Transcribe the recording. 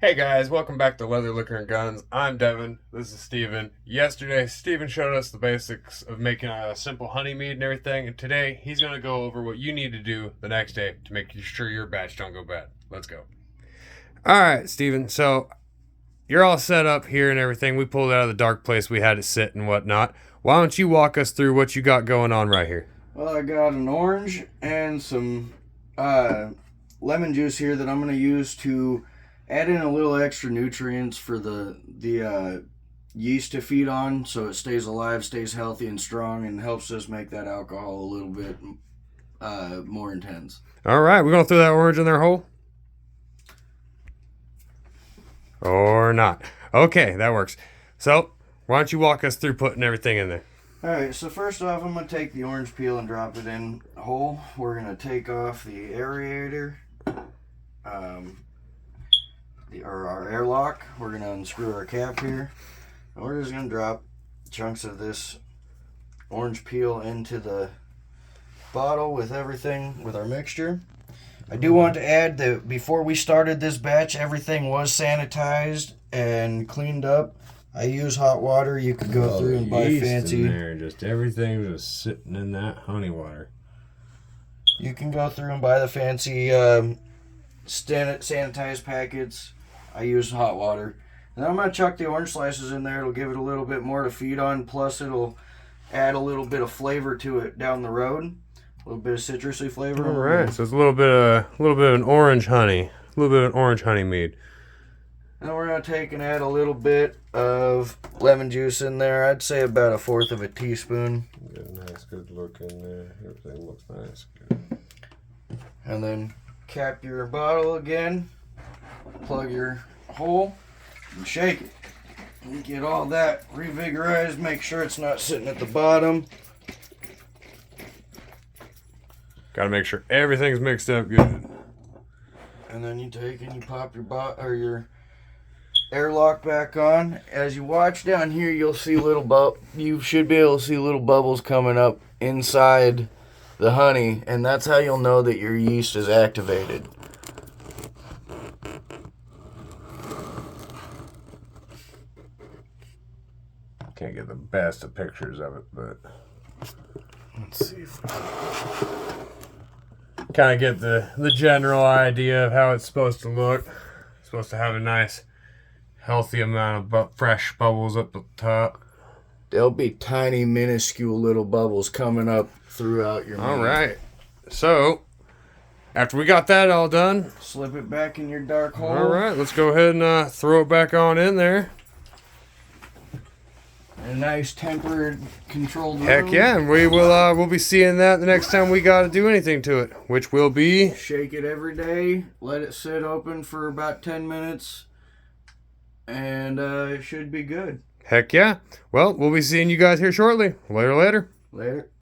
Hey guys, welcome back to Leather, Liquor, and Guns. I'm Devin. This is Steven. Yesterday, Steven showed us the basics of making a simple honey mead and everything, and today he's going to go over what you need to do the next day to make sure your batch don't go bad. Let's go. All right, Steven. So you're all set up here and everything. We pulled it out of the dark place we had it sit and whatnot. Why don't you walk us through what you got going on right here? Well, I got an orange and some lemon juice here that I'm going to use to add in a little extra nutrients for the yeast to feed on, so it stays alive, stays healthy and strong, and helps us make that alcohol a little bit more intense. All right, we're going to throw that orange in there whole? Or not. Okay, that works. So, why don't you walk us through putting everything in there? Alright, so first off, I'm going to take the orange peel and drop it in whole. We're going to take off the aerator, or our airlock. We're going to unscrew our cap here. And we're just going to drop chunks of this orange peel into the bottle with everything, with our mixture. I do want to add that before we started this batch, everything was sanitized and cleaned up. I use hot water. You could go through and buy fancy. In there, just everything just sitting in that honey water. You can go through and buy the fancy sanitized packets. I use hot water. And I'm going to chuck the orange slices in there. It'll give it a little bit more to feed on. Plus, it'll add a little bit of flavor to it down the road. A little bit of citrusy flavor. All right, so it's a little bit of an orange honey, a little bit of an orange honey mead. Now we're going to take and add a little bit of lemon juice in there. I'd say about 1/4 of a teaspoon. Get a nice good look in there. Everything looks nice. Good. And then cap your bottle again. Plug your hole and shake it. And get all that revigorized. Make sure it's not sitting at the bottom. Got to make sure everything's mixed up good. And then you take and you pop your airlock back on. As you watch down here, you'll see you should be able to see little bubbles coming up inside the honey, and that's how you'll know that your yeast is activated. Can't get the best of pictures of it, but Let's see if kind of get the general idea of how it's supposed to look. It's supposed to have a nice, healthy amount of fresh bubbles up the top. there'll be tiny, minuscule little bubbles coming up throughout your All mead. right. So, after we got that all done, Slip it back in your dark hole. all right, let's go ahead and throw it back on in there. A nice tempered, controlled room. Heck yeah, and we'll be seeing that the next time we got to do anything to it, which will be... Shake it every day. Let it sit open for about 10 minutes. And it should be good. Heck yeah. Well, we'll be seeing you guys here shortly. Later. Later.